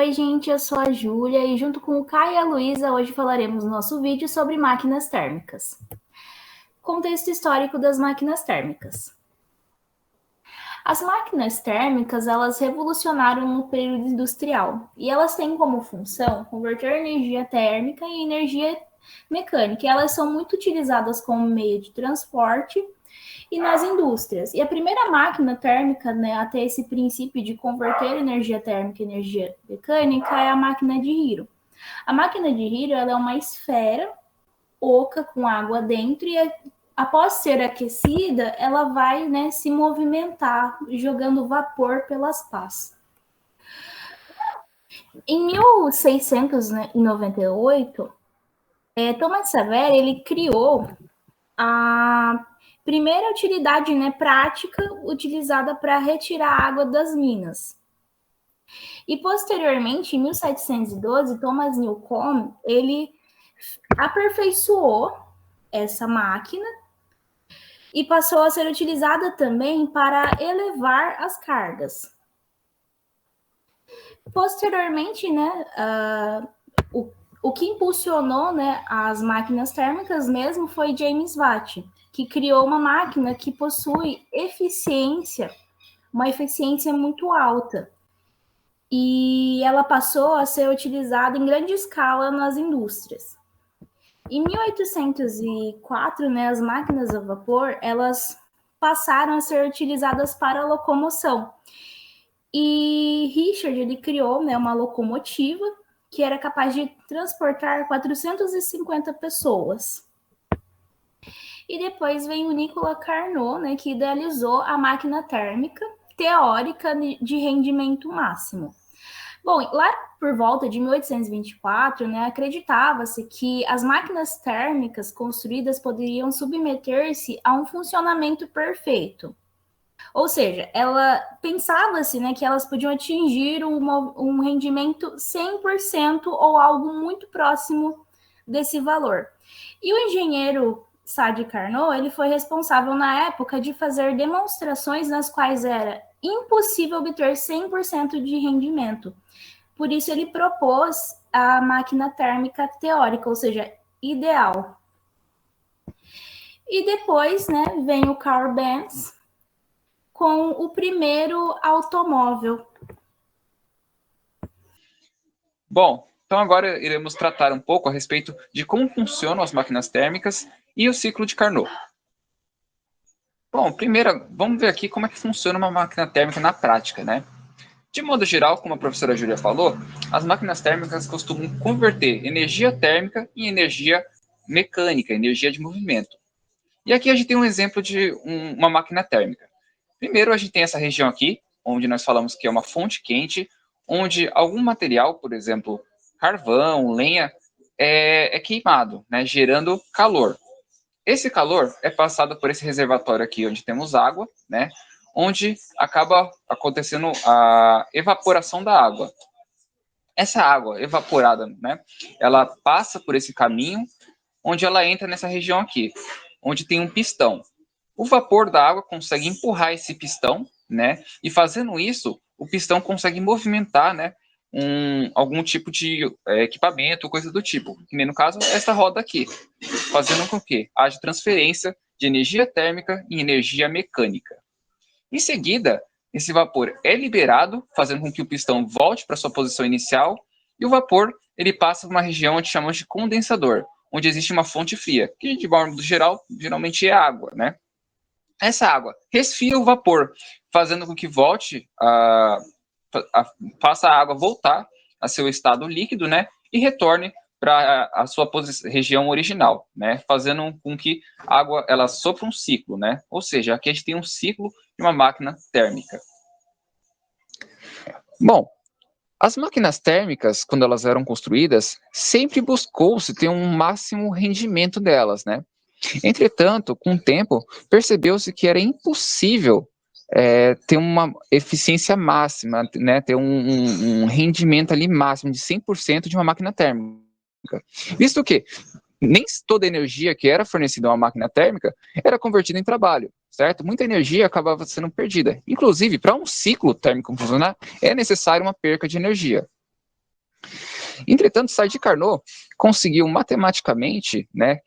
Oi, gente, eu sou a Júlia e junto com o Caio e a Luísa, hoje falaremos no nosso vídeo sobre máquinas térmicas. Contexto histórico das máquinas térmicas. As máquinas térmicas, elas revolucionaram no período industrial e elas têm como função converter energia térmica em energia mecânica. E elas são muito utilizadas como meio de transporte e nas indústrias. E a primeira máquina térmica, né, a ter esse princípio de converter energia térmica em energia mecânica é a máquina de Hiro. A máquina de Hiro ela é uma esfera oca com água dentro e após ser aquecida, ela vai, né, se movimentar, jogando vapor pelas pás. Em 1698, Thomas Saver ele criou a primeira utilidade, né, prática utilizada para retirar água das minas. E posteriormente, em 1712, Thomas Newcomen ele aperfeiçoou essa máquina e passou a ser utilizada também para elevar as cargas. Posteriormente, né, o que impulsionou, né, as máquinas térmicas mesmo foi James Watt, que criou uma máquina que possui uma eficiência muito alta. E ela passou a ser utilizada em grande escala nas indústrias. Em 1804, né, as máquinas a vapor, elas passaram a ser utilizadas para locomoção. E Richard, ele criou, né, uma locomotiva que era capaz de transportar 450 pessoas. E depois vem o Nicolas Carnot, né, que idealizou a máquina térmica teórica de rendimento máximo. Bom, lá por volta de 1824, né, acreditava-se que as máquinas térmicas construídas poderiam submeter-se a um funcionamento perfeito. Ou seja, ela pensava-se, né, que elas podiam atingir um rendimento 100% ou algo muito próximo desse valor. E o engenheiro Sadi Carnot, ele foi responsável na época de fazer demonstrações nas quais era impossível obter 100% de rendimento. Por isso ele propôs a máquina térmica teórica, ou seja, ideal. E depois, né, vem o Carl Benz com o primeiro automóvel. Bom, então agora iremos tratar um pouco a respeito de como funcionam as máquinas térmicas e o ciclo de Carnot. Bom, primeiro, vamos ver aqui como é que funciona uma máquina térmica na prática, né? De modo geral, como a professora Júlia falou, as máquinas térmicas costumam converter energia térmica em energia mecânica, energia de movimento. E aqui a gente tem um exemplo de uma máquina térmica. Primeiro, a gente tem essa região aqui, onde nós falamos que é uma fonte quente, onde algum material, por exemplo, carvão, lenha, é queimado, né, gerando calor. Esse calor é passado por esse reservatório aqui, onde temos água, né, onde acaba acontecendo a evaporação da água. Essa água evaporada, né, ela passa por esse caminho, onde ela entra nessa região aqui, onde tem um pistão. O vapor da água consegue empurrar esse pistão, né, e fazendo isso, o pistão consegue movimentar, né, algum tipo de equipamento, coisa do tipo, que nem no caso esta roda aqui, fazendo com que haja transferência de energia térmica em energia mecânica. Em seguida, esse vapor é liberado, fazendo com que o pistão volte para sua posição inicial, e o vapor ele passa por uma região onde chamamos de condensador, onde existe uma fonte fria, que de modo geral, geralmente é água, né? Essa água resfria o vapor, fazendo com que faça a água voltar a seu estado líquido, né? E retorne para a sua região original, né? Fazendo com que a água ela sofra um ciclo, né? Ou seja, aqui a gente tem um ciclo de uma máquina térmica. Bom, as máquinas térmicas, quando elas eram construídas, sempre buscou-se ter um máximo rendimento delas, né? Entretanto, com o tempo, percebeu-se que era impossível ter uma eficiência máxima, né? Ter um rendimento ali máximo de 100% de uma máquina térmica. Visto que nem toda a energia que era fornecida a uma máquina térmica era convertida em trabalho, certo? Muita energia acabava sendo perdida. Inclusive, para um ciclo térmico funcionar, é necessário uma perca de energia. Entretanto, Sadi Carnot conseguiu matematicamente, né,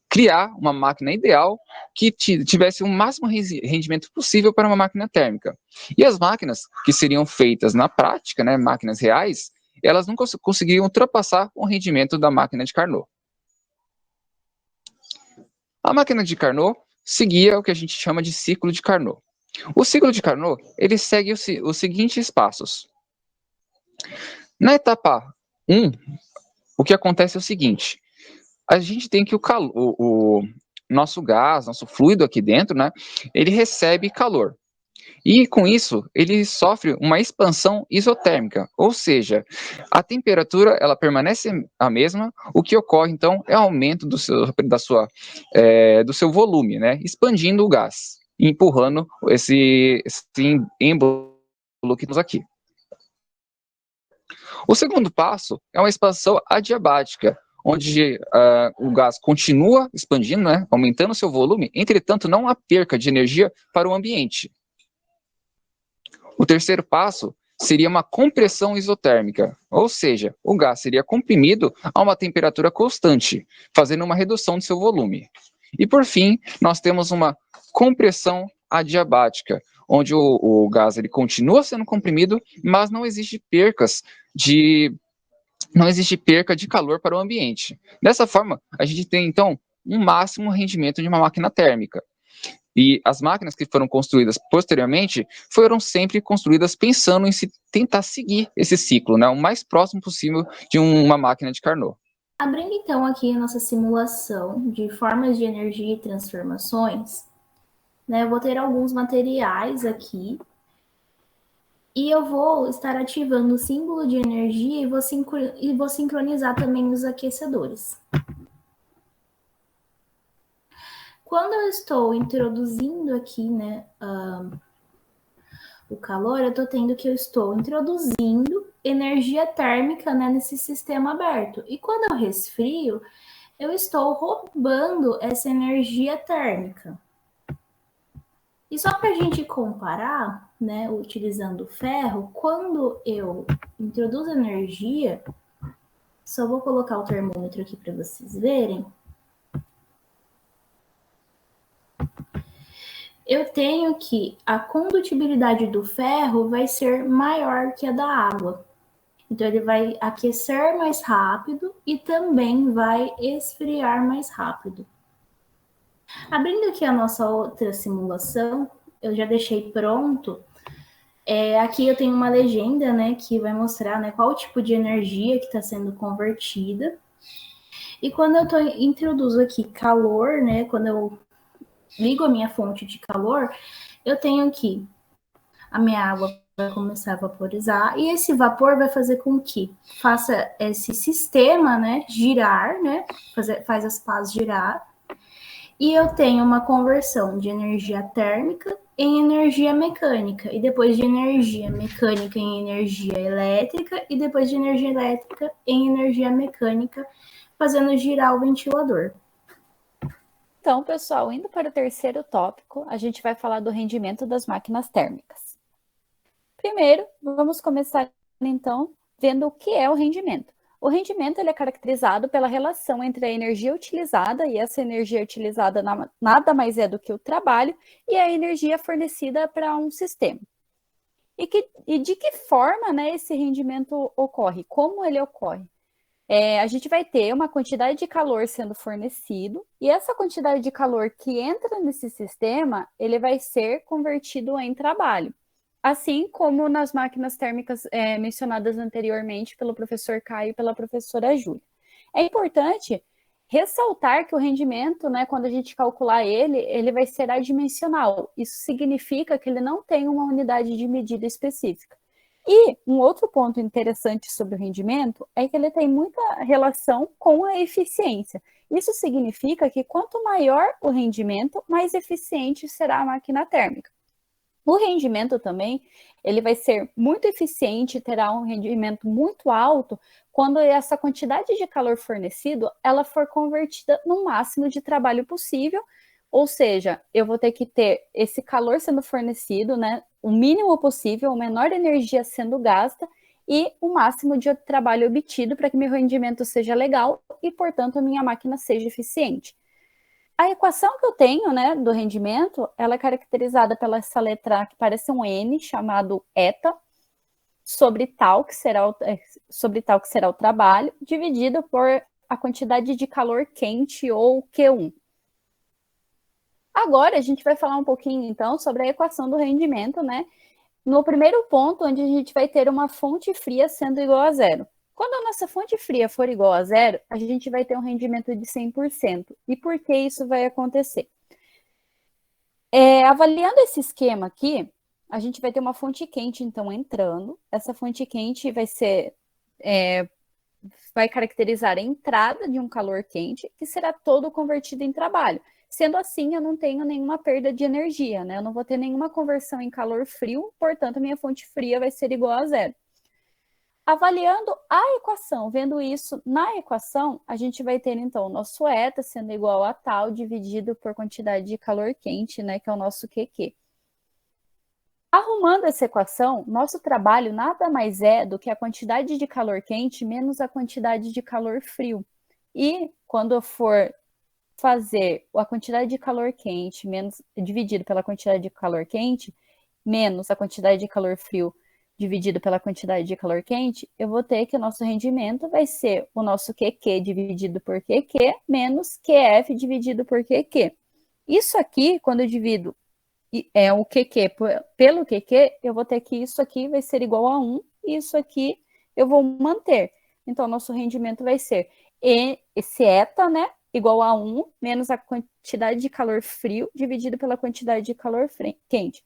criar uma máquina ideal que tivesse o máximo rendimento possível para uma máquina térmica. E as máquinas que seriam feitas na prática, né, máquinas reais, elas não conseguiriam ultrapassar o rendimento da máquina de Carnot. A máquina de Carnot seguia o que a gente chama de ciclo de Carnot. O ciclo de Carnot, ele segue os seguintes passos. Na etapa 1, o que acontece é o seguinte: a gente tem que o nosso gás, nosso fluido aqui dentro, né, ele recebe calor. E com isso, ele sofre uma expansão isotérmica, ou seja, a temperatura ela permanece a mesma, o que ocorre então é o aumento do seu volume, né, expandindo o gás, empurrando esse êmbolo que temos aqui. O segundo passo é uma expansão adiabática, onde o gás continua expandindo, né, aumentando seu volume, entretanto não há perca de energia para o ambiente. O terceiro passo seria uma compressão isotérmica, ou seja, o gás seria comprimido a uma temperatura constante, fazendo uma redução de seu volume. E por fim, nós temos uma compressão adiabática, onde o gás ele continua sendo comprimido, mas não existe perca de calor para o ambiente. Dessa forma, a gente tem então um máximo rendimento de uma máquina térmica. E as máquinas que foram construídas posteriormente foram sempre construídas pensando em tentar seguir esse ciclo, né, o mais próximo possível de uma máquina de Carnot. Abrindo então aqui a nossa simulação de formas de energia e transformações, né, eu vou ter alguns materiais aqui e eu vou estar ativando o símbolo de energia e vou sincronizar também os aquecedores. Quando eu estou introduzindo aqui, né, o calor, eu estou introduzindo energia térmica, né, nesse sistema aberto. E quando eu resfrio, eu estou roubando essa energia térmica. E só para a gente comparar, né, utilizando ferro, quando eu introduzo energia, só vou colocar o termômetro aqui para vocês verem. Eu tenho que a condutibilidade do ferro vai ser maior que a da água. Então, ele vai aquecer mais rápido e também vai esfriar mais rápido. Abrindo aqui a nossa outra simulação, eu já deixei pronto. Aqui eu tenho uma legenda, né, que vai mostrar, né, qual tipo de energia que está sendo convertida. E quando eu introduzo aqui calor, né, quando eu ligo a minha fonte de calor, eu tenho aqui a minha água vai começar a vaporizar e esse vapor vai fazer com que faça esse sistema, né, girar, né, faz as pás girar. E eu tenho uma conversão de energia térmica em energia mecânica, e depois de energia mecânica em energia elétrica, e depois de energia elétrica em energia mecânica, fazendo girar o ventilador. Então, pessoal, indo para o terceiro tópico, a gente vai falar do rendimento das máquinas térmicas. Primeiro, vamos começar, então, vendo o que é o rendimento. O rendimento ele é caracterizado pela relação entre a energia utilizada, e essa energia utilizada nada mais é do que o trabalho, e a energia fornecida para um sistema. E de que forma, né, esse rendimento ocorre? Como ele ocorre? A gente vai ter uma quantidade de calor sendo fornecido, e essa quantidade de calor que entra nesse sistema, ele vai ser convertido em trabalho. Assim como nas máquinas térmicas mencionadas anteriormente pelo professor Caio e pela professora Júlia. É importante ressaltar que o rendimento, né, quando a gente calcular ele vai ser adimensional. Isso significa que ele não tem uma unidade de medida específica. E um outro ponto interessante sobre o rendimento é que ele tem muita relação com a eficiência. Isso significa que quanto maior o rendimento, mais eficiente será a máquina térmica. O rendimento também, ele vai ser muito eficiente, terá um rendimento muito alto quando essa quantidade de calor fornecido, ela for convertida no máximo de trabalho possível, ou seja, eu vou ter que ter esse calor sendo fornecido, né, o mínimo possível, a menor energia sendo gasta, e o máximo de trabalho obtido para que meu rendimento seja legal e, portanto, a minha máquina seja eficiente. A equação que eu tenho, né, do rendimento, ela é caracterizada pela essa letra que parece um N, chamado eta, sobre tal que será o trabalho, dividido por a quantidade de calor quente, ou Q1. Agora, a gente vai falar um pouquinho, então, sobre a equação do rendimento, né? No primeiro ponto, onde a gente vai ter uma fonte fria sendo igual a zero. Quando a nossa fonte fria for igual a zero, a gente vai ter um rendimento de 100%. E por que isso vai acontecer? Avaliando esse esquema aqui, a gente vai ter uma fonte quente, então, entrando. Essa fonte quente vai caracterizar a entrada de um calor quente, que será todo convertido em trabalho. Sendo assim, eu não tenho nenhuma perda de energia, né? Eu não vou ter nenhuma conversão em calor frio, portanto, minha fonte fria vai ser igual a zero. Avaliando a equação, vendo isso na equação, a gente vai ter, então, o nosso eta sendo igual a tal, dividido por quantidade de calor quente, né, que é o nosso QQ. Arrumando essa equação, nosso trabalho nada mais é do que a quantidade de calor quente menos a quantidade de calor frio. E quando eu for fazer a quantidade de calor quente dividido pela quantidade de calor quente, menos a quantidade de calor frio dividido pela quantidade de calor quente, eu vou ter que o nosso rendimento vai ser o nosso QQ dividido por QQ menos QF dividido por QQ. Isso aqui, quando eu divido o QQ pelo QQ, eu vou ter que isso aqui vai ser igual a 1, e isso aqui eu vou manter. Então, nosso rendimento vai ser esse eta, né, igual a 1, menos a quantidade de calor frio dividido pela quantidade de calor quente.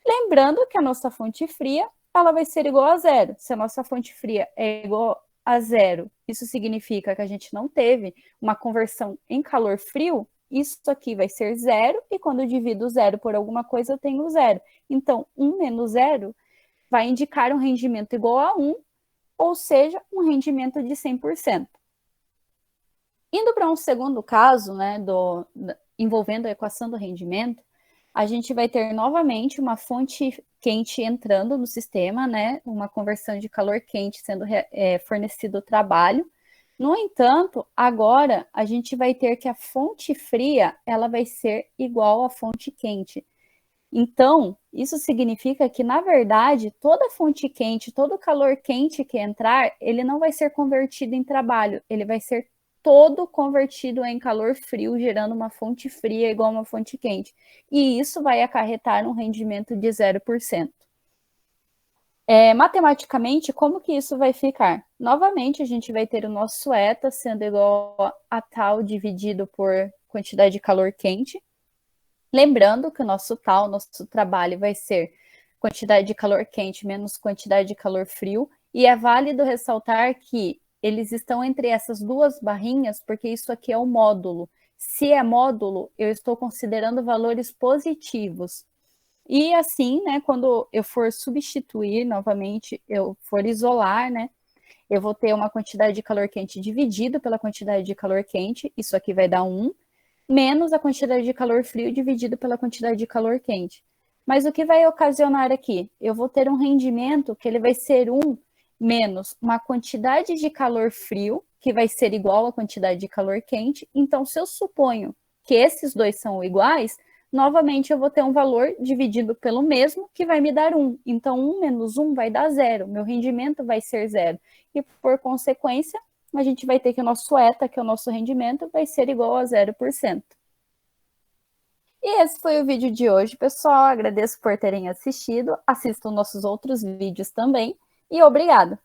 Lembrando que a nossa fonte fria, ela vai ser igual a zero. Se a nossa fonte fria é igual a zero, isso significa que a gente não teve uma conversão em calor frio, isso aqui vai ser zero, e quando eu divido zero por alguma coisa, eu tenho zero. Então, 1 menos zero vai indicar um rendimento igual a 1, ou seja, um rendimento de 100%. Indo para um segundo caso, né, envolvendo a equação do rendimento, a gente vai ter novamente uma fonte quente entrando no sistema, né, uma conversão de calor quente sendo fornecido ao trabalho. No entanto, agora a gente vai ter que a fonte fria ela vai ser igual à fonte quente. Então, isso significa que, na verdade, toda fonte quente, todo calor quente que entrar, ele não vai ser convertido em trabalho, ele vai ser todo convertido em calor frio, gerando uma fonte fria igual a uma fonte quente. E isso vai acarretar um rendimento de 0%. Matematicamente, como que isso vai ficar? Novamente, a gente vai ter o nosso eta sendo igual a tal dividido por quantidade de calor quente. Lembrando que o nosso trabalho vai ser quantidade de calor quente menos quantidade de calor frio. E é válido ressaltar que eles estão entre essas duas barrinhas, porque isso aqui é o módulo. Se é módulo, eu estou considerando valores positivos. E assim, né, quando eu for substituir novamente, eu for isolar, né, eu vou ter uma quantidade de calor quente dividido pela quantidade de calor quente, isso aqui vai dar 1, menos a quantidade de calor frio dividido pela quantidade de calor quente. Mas o que vai ocasionar aqui? Eu vou ter um rendimento que ele vai ser 1 menos uma quantidade de calor frio, que vai ser igual à quantidade de calor quente. Então, se eu suponho que esses dois são iguais, novamente eu vou ter um valor dividido pelo mesmo, que vai me dar 1. Então, 1 menos 1 vai dar 0. Meu rendimento vai ser 0. E, por consequência, a gente vai ter que o nosso eta, que é o nosso rendimento, vai ser igual a 0%. E esse foi o vídeo de hoje, pessoal. Agradeço por terem assistido. Assistam nossos outros vídeos também. E obrigado!